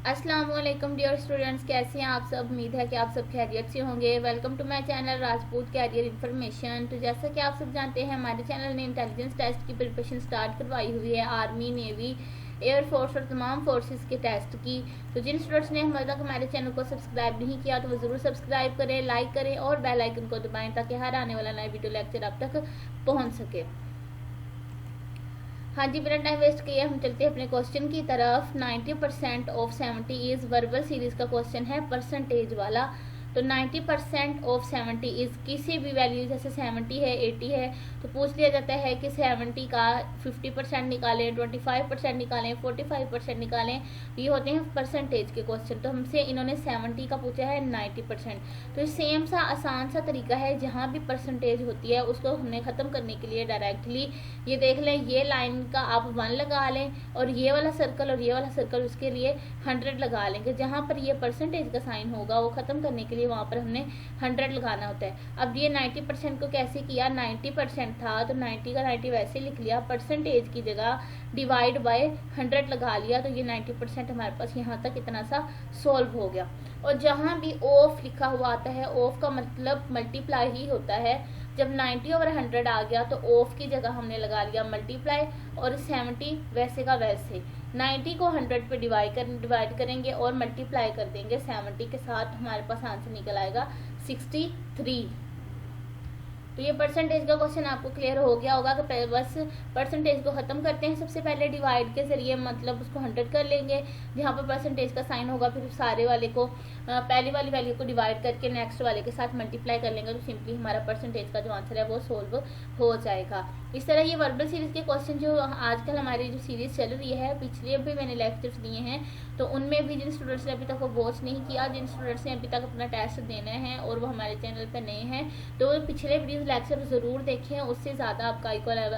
अस्सलाम वालेकुम dear students, कैसे हैं आप सब। उम्मीद है कि आप सब खैरियत से होंगे। Welcome to my channel Rajput career information. तो जैसा कि आप सब जानते हैं, हमारे चैनल ने इंटेलिजेंस टेस्ट की प्रिपरेशन स्टार्ट करवाई हुई है आर्मी, नेवी, एयरफोर्स और तमाम फोर्सेस के टेस्ट की। तो जिन स्टूडेंट्स ने हमारे चैनल को सब्सक्राइब नहीं किया तो वो ज़रूर सब्सक्राइब करें, लाइक करें और बेल आइकन को दबाएं ताकि हर आने वाला नया वीडियो लेक्चर आप तक पहुँच सके। हाँ जी, बिना टाइम वेस्ट किए हम चलते हैं अपने क्वेश्चन की तरफ। 90% ऑफ 70 इज वर्बल सीरीज का क्वेश्चन है, परसेंटेज वाला। तो 90% ऑफ 70 इज किसी भी वैल्यू, जैसे 70 है, 80 है, तो पूछ लिया जाता है कि 70 का 50% निकालें, 25% निकालें, 45% निकालें। ये होते हैं परसेंटेज के क्वेश्चन। तो हमसे इन्होंने 70 का पूछा है 90%। तो सेम सा आसान सा तरीका है, जहाँ भी परसेंटेज होती है उसको हमने ख़त्म करने के लिए डायरेक्टली ये देख लें, ये लाइन का आप 1 लगा लें और ये वाला सर्कल और ये वाला सर्कल उसके लिए 100 लगा लेंगे। जहाँ पर ये परसेंटेज का साइन होगा वो ख़त्म करने के लिए वहाँ पर हमने 100 लगाना होता है। अब ये 90% को कैसे किया, 90% था तो 90 का 90 वैसे लिख लिया, परसेंटेज की जगह डिवाइड बाय 100 लगा लिया, तो ये 90% हमारे पास यहाँ तक इतना सा सॉल्व हो गया। और जहाँ भी ऑफ लिखा हुआ आता है, ऑफ का मतलब मल्टीप्लाई ही होता है। जब 90/100 आ गया तो ऑफ की जगह हमने लगा लिया मल्टीप्लाई, और 70 वैसे का वैसे 90 को 100 पे डिवाइड करेंगे और मल्टीप्लाई कर देंगे 70 के साथ, हमारे पास आंसर निकल आएगा 63। तो ये परसेंटेज का क्वेश्चन आपको क्लियर हो गया होगा कि बस परसेंटेज को ख़त्म करते हैं। सबसे पहले डिवाइड के ज़रिए मतलब उसको 100 कर लेंगे, जहाँ पर परसेंटेज का साइन होगा फिर सारे वाले को पहली वाली वैल्यू को डिवाइड करके नेक्स्ट वाले के साथ मल्टीप्लाई कर लेंगे, तो सिंपली हमारा परसेंटेज का जो आंसर है वो सोल्व हो जाएगा। इस तरह ये वर्बल सीरीज़ के क्वेश्चन जो आजकल हमारी जो सीरीज़ चल रही है, पिछले भी मैंने लेक्चर्स दिए हैं, तो उनमें भी जिन स्टूडेंट्स ने अभी तक वो वॉच नहीं किया, जिन स्टूडेंट्स ने अभी तक अपना टेस्ट देना है और वो हमारे चैनल पर नए हैं, तो पिछले प्रीवियस लेक्चर ज़रूर देखें, उससे ज़्यादा आपका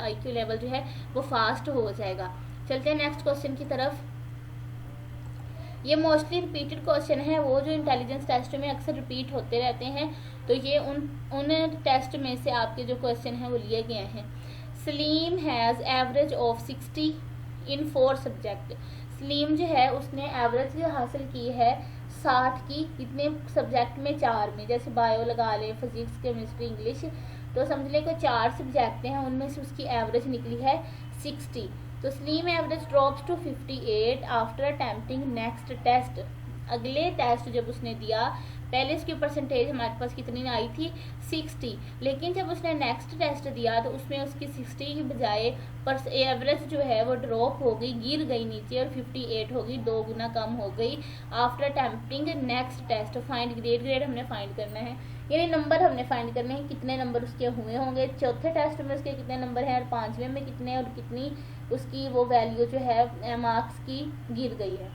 IQ लेवल जो है वो फास्ट हो जाएगा। चलते हैं नेक्स्ट क्वेश्चन की तरफ। ये मोस्टली रिपीटेड क्वेश्चन है, वो जो इंटेलिजेंस टेस्ट में अक्सर रिपीट होते रहते हैं, तो ये उन टेस्ट में से आपके जो क्वेश्चन हैं वो लिए गए हैं। Salim has average of 60 in 4 subject. Salim जो है उसने एवरेज हासिल की है 60 की, इतने सब्जेक्ट में, 4 में, जैसे बायो लगा लें, फिजिक्स, केमिस्ट्री, इंग्लिश, तो समझ लें कोई 4 सब्जेक्ट हैं, उनमें से उसकी एवरेज निकली है 60। तो Salim average drops to 58 after attempting next test. अगले टेस्ट जब उसने दिया, पहले इसकी परसेंटेज हमारे पास कितनी आई थी 60, लेकिन जब उसने नेक्स्ट टेस्ट दिया तो उसमें उसकी 60 की बजाय एवरेज जो है वो ड्रॉप हो गई, गिर गई नीचे और 58 हो गई, 2 गुना कम हो गई after attempting next test. Find grade हमने फाइंड करना है, यानी नंबर हमने फाइंड करने हैं, कितने नंबर उसके हुए होंगे, चौथे टेस्ट में उसके कितने नंबर हैं और 5वें में कितने, और कितनी उसकी वो वैल्यू जो है मार्क्स की गिर गई है।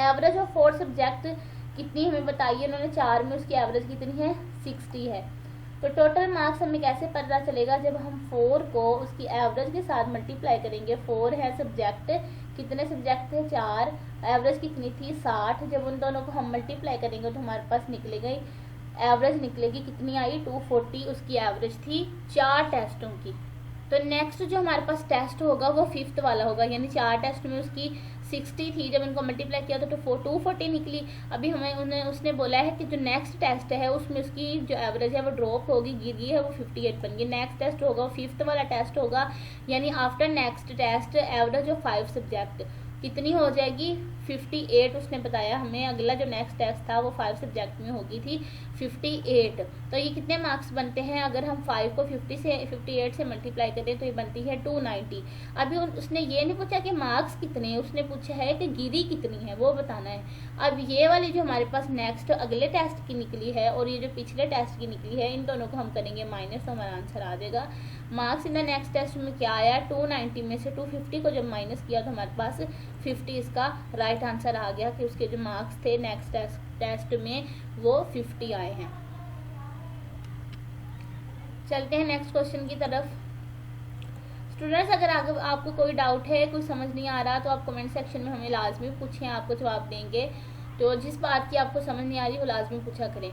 एवरेज ऑफ 4 सब्जेक्ट कितनी हमें बताइए, उन्होंने 4 में उसकी एवरेज कितनी है 60 है। तो टोटल मार्क्स हमें कैसे पता चलेगा, जब हम 4 को उसकी एवरेज के साथ मल्टीप्लाई करेंगे। 4 है सब्जेक्ट, कितने सब्जेक्ट थे 4, एवरेज कितनी थी 60, जब उन दोनों को हम मल्टीप्लाई करेंगे तो हमारे पास निकलेगी एवरेज, निकलेगी कितनी आई 240, उसकी एवरेज थी 4 टेस्टों की। तो नेक्स्ट जो हमारे पास टेस्ट होगा वो 5th वाला होगा, यानी 4 टेस्ट में उसकी 60 थी, जब इनको मल्टीप्लाई किया तो 240 निकली। अभी हमें उसने बोला है कि जो नेक्स्ट टेस्ट है उसमें उसकी जो एवरेज है वो ड्रॉप होगी, गिर गई है, वो 58 बन गई। नेक्स्ट टेस्ट होगा वो 5th वाला टेस्ट होगा, यानी after next test average of 5 subject कितनी हो जाएगी 58 उसने बताया हमें। अगला जो नेक्स्ट टेस्ट था वो 5 सब्जेक्ट में होगी थी 58। तो ये कितने मार्क्स बनते हैं, अगर हम 5 को 58 से मल्टीप्लाई करें तो ये बनती है 290। अभी उसने ये नहीं पूछा कि मार्क्स कितने हैं, उसने पूछा है कि गिरी कितनी है, वो बताना है। अब ये वाली जो हमारे पास नेक्स्ट अगले टेस्ट की निकली है और ये जो पिछले टेस्ट की निकली है, इन दोनों को हम करेंगे माइनस, तो हमारा आंसर आ जाएगा। Marks in the next test में क्या आया, 290 में से 250 को जब माइनस किया तो हमारे पास 50 इसका राइट आंसर आ गया, कि उसके जो मार्क्स थे नेक्स्ट टेस्ट में वो 50 आए हैं। चलते हैं नेक्स्ट क्वेश्चन की तरफ। स्टूडेंट्स, अगर आपको कोई डाउट है, कोई समझ नहीं आ रहा, तो आप कमेंट सेक्शन में हमें लाजमी पूछें, आपको जवाब देंगे। तो जिस बात की आपको समझ नहीं आ रही वो लाजमी पूछा करें।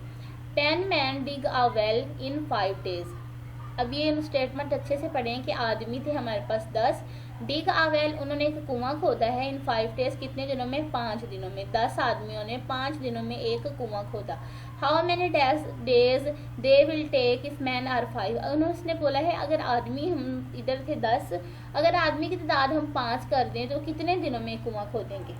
10 men dig a well in 5 days। अब ये स्टेटमेंट अच्छे से पढ़ें कि आदमी थे हमारे पास 10, डिग अ वेल उन्होंने एक कुआं खोदा है इन 5 डेज कितने दिनों में, 5 दिनों में। 10 आदमियों ने 5 दिनों में एक कुआं खोदा। How many days they will take if man are 5। उन्होंने बोला है अगर आदमी हम इधर थे 10, अगर आदमी की तादाद हम 5 कर दें तो कितने दिनों में कुआं खोदेंगे।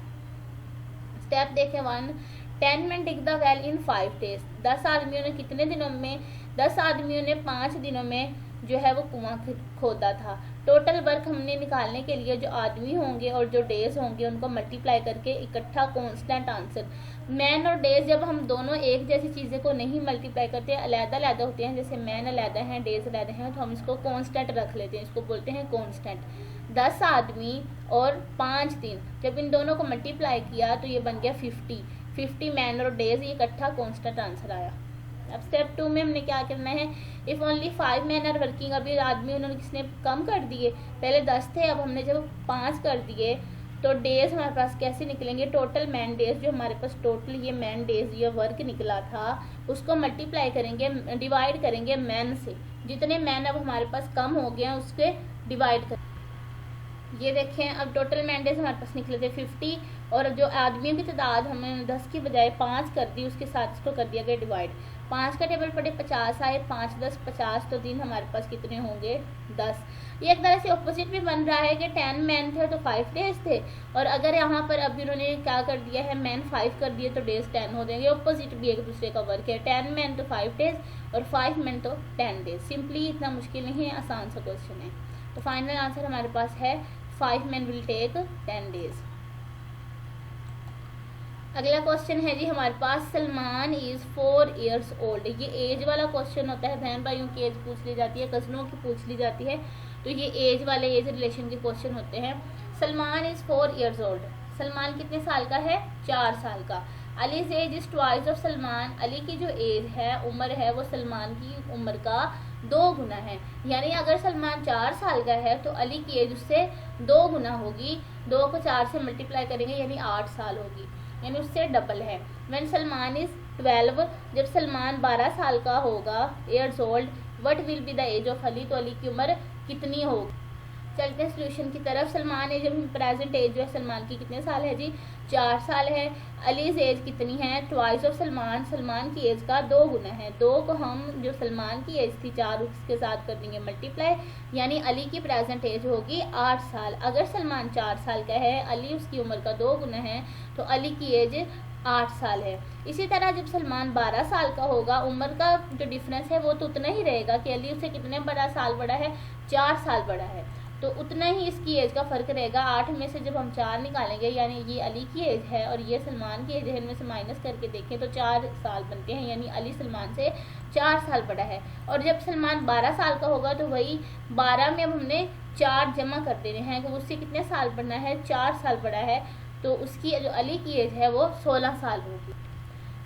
स्टेप देखें 1, 10 men dig the well in 5 days। 10 आदमियों ने कितने दिनों में, 10 आदमियों ने 5 दिनों में जो है वो कुआं खोदा था। टोटल वर्क हमने निकालने के लिए जो आदमी होंगे और जो डेज होंगे उनको मल्टीप्लाई करके इकट्ठा कांस्टेंट आंसर। मैन और डेज जब हम दोनों एक जैसी चीज़ें को नहीं मल्टीप्लाई करते, अलग-अलग होते हैं, जैसे मैन अलग हैं डेज अलग हैं, तो हम इसको कांस्टेंट रख लेते हैं, इसको बोलते हैं कांस्टेंट। 10 आदमी और 5 दिन, जब इन दोनों को मल्टीप्लाई किया तो ये बन गया 50 मैन और डेज, ये इकट्ठा कांस्टेंट आंसर आया। अब स्टेप 2 में हमने क्या करना है, if only 5 man are working. अभी आदमी उन्होंने किसने कम कर दिए, पहले 10 थे, अब हमने जब 5 कर दिए तो डेज हमारे पास कैसे निकलेंगे, टोटल मैन डेज जो हमारे पास टोटल ये मैन डेज ये वर्क निकला था उसको मल्टीप्लाई करेंगे, डिवाइड करेंगे मैन से। जितने मैन अब हमारे पास कम हो गए हैं उसके डिवाइड कर। ये देखें अब टोटल मैन डेज हमारे पास निकले थे 50 और जो आदमियों की तादाद हमने 10 की बजाय 5 कर दी, उसके साथ इसको कर दिया गया डिवाइड। 5 का टेबल पड़े 50 आए, 5 10 50, तो दिन हमारे पास कितने होंगे 10। ये एक तरह से ऑपोजिट भी बन रहा है कि 10 मैन थे तो 5 डेज थे, और अगर यहाँ पर अभी उन्होंने क्या कर दिया है, मैन 5 कर दिए तो डेज 10 हो जाएंगे। ऑपोजिट भी एक दूसरे का वर्क है, 10 मैन तो 5 डेज और 5 मैन तो 10 डेज। सिंपली इतना मुश्किल नहीं है, आसान सा क्वेश्चन है। तो फाइनल आंसर हमारे पास है 5 मैन विल टेक 10 डेज। अगला क्वेश्चन है जी हमारे पास, सलमान इज 4 years ओल्ड। ये एज वाला क्वेश्चन होता है, बहन भाइयों की एज पूछ ली जाती है, कजनों की पूछ ली जाती है, तो ये एज वाले एज रिलेशन के क्वेश्चन होते हैं। Salman is 4 years old. Salman कितने साल का है, 4 साल का। Ali's age is twice of Salman. Ali की जो एज है, उम्र है, वो सलमान की उम्र का 2 गुना है। यानी अगर सलमान 4 साल का है तो अली की एज उससे 2 गुना होगी। 2 को 4 से मल्टीप्लाई करेंगे यानी 8 साल होगी, यानी उससे डबल है। व्हेन सलमान इज 12, जब सलमान 12 साल का होगा, years old, what will be the age of Ali, तो अली की उम्र कितनी होगी। चलते हैं सोल्यूशन की तरफ। सलमान एज, प्रेजेंट एज जो है सलमान की कितने साल है जी, 4 साल है। अलीज एज कितनी है, ट्वाइस ऑफ सलमान, सलमान की एज का 2 गुना है। 2 को हम जो सलमान की एज थी 4 उसके साथ कर देंगे मल्टीप्लाई, यानी अली की प्रेजेंट एज होगी 8 साल। अगर सलमान 4 साल का है, अली उसकी उम्र का 2 गुना है, तो अली की एज 8 साल है। इसी तरह जब सलमान 12 साल का होगा, उम्र का जो डिफरेंस है वो तो उतना ही रहेगा कि अली उससे कितने बड़ा साल बड़ा है, 4 साल बड़ा है, तो उतना ही इसकी एज का फ़र्क रहेगा। 8 में से जब हम 4 निकालेंगे, यानी ये अली की एज है और ये सलमान की एज है, इनमें से माइनस करके देखें तो 4 साल बनते हैं, यानी अली सलमान से 4 साल बड़ा है। और जब सलमान 12 साल का होगा तो वही 12 में अब हमने 4 जमा कर देने हैं कि उससे कितने साल बढ़ना है, 4 साल बड़ा है, तो उसकी जो अली की एज है वो 16 साल होगी।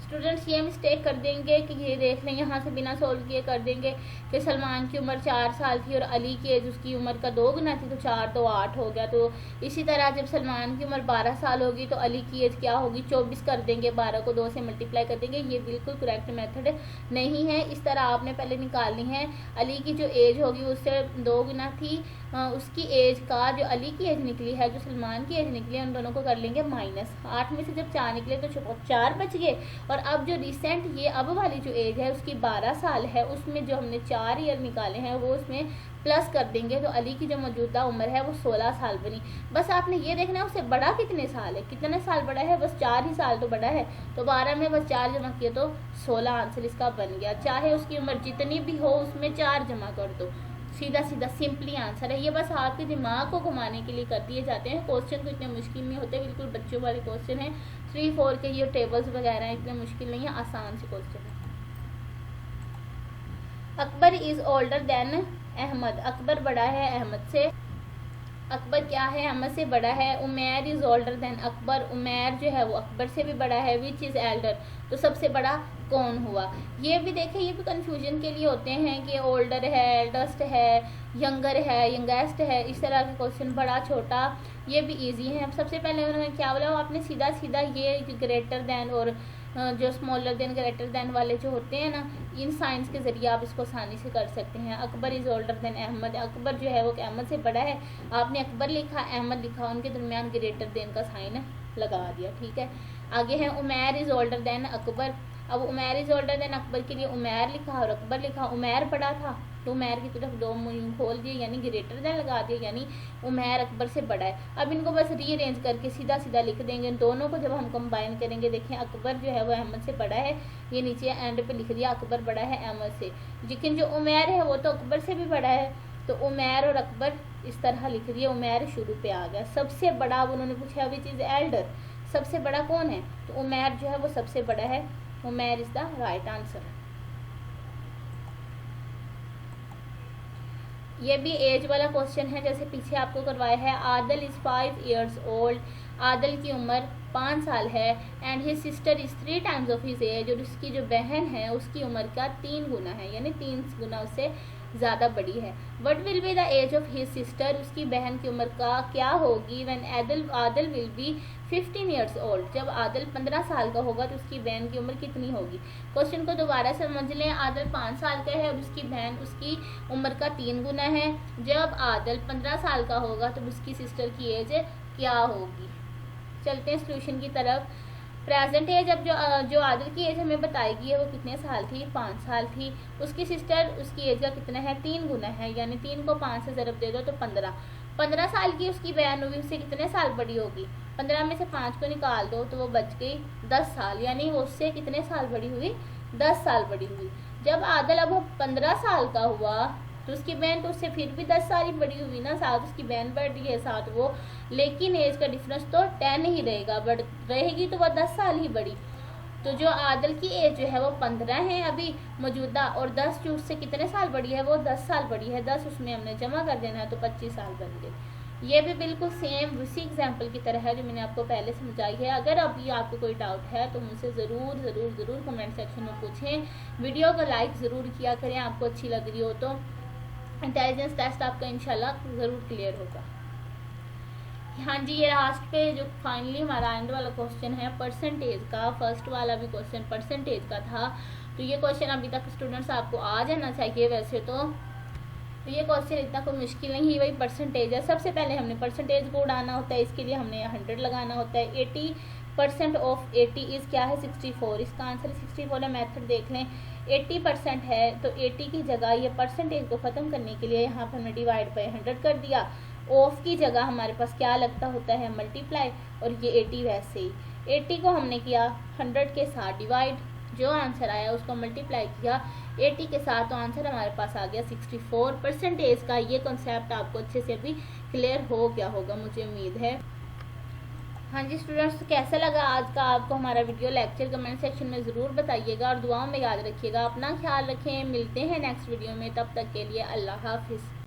स्टूडेंट्स ये मिस्टेक कर देंगे कि ये देख लें, यहाँ से बिना सोल्व किए कर देंगे कि सलमान की उम्र 4 साल थी और अली की एज उसकी उम्र का 2 गुना थी, तो 4 तो 8 हो गया। तो इसी तरह जब सलमान की उम्र 12 साल होगी तो अली की एज क्या होगी, 24 कर देंगे, 12 को 2 से मल्टीप्लाई कर देंगे। ये बिल्कुल करेक्ट मेथड नहीं है, इस तरह आपने पहले निकालनी है। अली की जो एज होगी उससे 2 गुना थी, उसकी एज का जो अली की एज निकली है, जो सलमान की एज निकली है, उन दोनों को कर लेंगे माइनस। 8 में से जब 4 निकले तो 4 बच गए। और अब जो रिसेंट ये अब वाली जो एज है उसकी 12 साल है, उसमें जो हमने 4 ईयर निकाले हैं वो उसमें प्लस कर देंगे, तो अली की जो मौजूदा उम्र है वो 16 साल बनी। बस आपने ये देखना है उससे बड़ा कितने साल है, कितने साल बड़ा है, बस 4 ही साल तो बड़ा है, तो 12 में बस 4 जमा किए तो 16 आंसर इसका बन गया। चाहे उसकी उम्र जितनी भी हो उसमें 4 जमा कर दो, सीधा सीधा सिंपली आंसर है। ये बस आपके दिमाग को घुमाने के लिए कर दिए जाते हैं, क्वेश्चन तो इतने मुश्किल नहीं होते, बिल्कुल बच्चों वाले क्वेश्चन हैं। 3 4 के ये टेबल्स वगैरह इतने मुश्किल नहीं है, आसान से क्वेश्चन है। Akbar is older than Ahmad. Akbar बड़ा है अहमद से। अकबर क्या है, अहमद से बड़ा है। Umair is older than Akbar. Umair जो है वो अकबर से भी बड़ा है। विच इज एल्डर, तो सबसे बड़ा कौन हुआ। ये भी देखें, ये भी कंफ्यूजन के लिए होते हैं कि ओल्डर है, एल्डेस्ट है, यंगर है, यंगेस्ट है, इस तरह के क्वेश्चन, बड़ा छोटा, ये भी इजी है। सबसे पहले उन्होंने क्या बोला, आपने सीधा सीधा ये ग्रेटर देन और जो स्मॉलर देन ग्रेटर देन वाले जो होते हैं ना, इन साइंस के ज़रिए आप इसको आसानी से कर सकते हैं। Akbar is older than Ahmad, Akbar जो है वो अहमद से बड़ा है, आपने अकबर लिखा अहमद लिखा, उनके दरमियान ग्रेटर देन का साइन लगा दिया, ठीक है। आगे है Umair is older than Akbar, अब Umair is older than Akbar के लिए उमैर लिखा और अकबर लिखा, उमैर बड़ा था तो उमैर की तरफ दो मुहिम खोल दिए यानी ग्रेटर देन लगा दिए, यानी उमैर अकबर से बड़ा है। अब इनको बस रीअरेंज करके सीधा सीधा लिख देंगे, दोनों को जब हम कंबाइन करेंगे देखें अकबर जो है वो अहमद से बड़ा है, ये नीचे एंड पे लिख दिया अकबर बड़ा है अहमद से, लेकिन जो उमैर है वो तो अकबर से भी बड़ा है, तो उमैर और अकबर इस तरह लिख दिया, उमैर शुरू पे आ गया। सबसे बड़ा उन्होंने पूछा विच इज़ एल्डर, सबसे बड़ा कौन है, तो उमैर जो है वो सबसे बड़ा है, Umair is the right answer. ये भी एज वाला क्वेश्चन है, जैसे पीछे आपको करवाया है। आदल इज़ 5 years ओल्ड, आदल की उम्र 5 साल है, and his sister is 3 times of his age, और उसकी जो बहन है उसकी उम्र का 3 गुना है, यानी 3 गुना उससे ज़्यादा बड़ी है। What will be the age of his sister, उसकी बहन की उम्र का क्या होगी। When Adil will be 15 years old, जब आदल 15 साल का होगा तो उसकी बहन की उम्र कितनी होगी। क्वेश्चन को दोबारा समझ लें। आदल 5 साल का है और उसकी बहन उसकी उम्र का 3 गुना है, जब आदल 15 साल का होगा तो उसकी सिस्टर की एज क्या होगी। चलते हैं सोल्यूशन की तरफ। प्रेजेंट एज, अब जो आदिल की एज हमें बताएगी है वो कितने साल थी, 5 साल थी। उसकी सिस्टर उसकी एज का कितना है, 3 गुना है, यानी 3 को 5 से ज़रब दे दो तो 15 साल की उसकी बहन होगी, उससे कितने साल बड़ी होगी। 15 में से 5 को निकाल दो तो वो बच गई 10 साल, यानी वो उससे कितने साल बड़ी हुई, 10 साल बड़ी हुई। जब आदिल अब 15 साल का हुआ तो उसकी बहन तो उससे फिर भी 10 साल ही बड़ी हुई ना, साथ उसकी बहन बढ़ रही है साथ वो, लेकिन एज का डिफरेंस तो 10 ही रहेगा, बढ़ रहेगी तो वह 10 साल ही बड़ी। तो जो आदिल की एज जो है वो 15 है अभी मौजूदा, और 10 जो उससे कितने साल बड़ी है, वो 10 साल बड़ी है, 10 उसमें हमने जमा कर देना है तो 25 साल बन गए। ये भी बिल्कुल सेम उसी एग्जाम्पल की तरह है जो मैंने आपको पहले समझाई है। अगर अभी आपको कोई डाउट है तो मुझसे ज़रूर ज़रूर ज़रूर कमेंट सेक्शन में पूछें। वीडियो को लाइक ज़रूर किया करें, आपको अच्छी लग रही हो तो। इंटेलिजेंस टेस्ट आपका इंशाल्लाह ज़रूर क्लियर होगा। हाँ जी, ये लास्ट पे जो फाइनली हमारा एंड वाला क्वेश्चन है परसेंटेज का, फर्स्ट वाला भी क्वेश्चन परसेंटेज का था, तो ये क्वेश्चन अभी तक स्टूडेंट्स आपको आ जाना चाहिए वैसे तो ये क्वेश्चन इतना कोई मुश्किल नहीं, वही परसेंटेज है। सबसे पहले हमने परसेंटेज को उड़ाना होता है, इसके लिए हमने 100 लगाना होता है। 80% ऑफ 80 इज़ क्या है, 64, इसका आंसर 64 है। मेथड देख लें, 80% है तो 80 की जगह ये परसेंटेज को ख़त्म करने के लिए यहाँ पर हमने डिवाइड बाई 100 कर दिया। ऑफ की जगह हमारे पास क्या लगता होता है, मल्टीप्लाई, और ये 80 वैसे ही 80 को हमने किया 100 के साथ डिवाइड, जो आंसर आया उसको मल्टीप्लाई किया 80 के साथ, तो आंसर हमारे पास आ गया 64 परसेंटेज का। ये कॉन्सेप्ट आपको अच्छे से अभी क्लियर हो गया होगा, मुझे उम्मीद है। हाँ जी स्टूडेंट्स, कैसा लगा आज का आपको हमारा वीडियो लेक्चर, कमेंट सेक्शन में ज़रूर बताइएगा और दुआओं में याद रखिएगा। अपना ख्याल रखें, मिलते हैं नेक्स्ट वीडियो में, तब तक के लिए अल्लाह हाफिज़।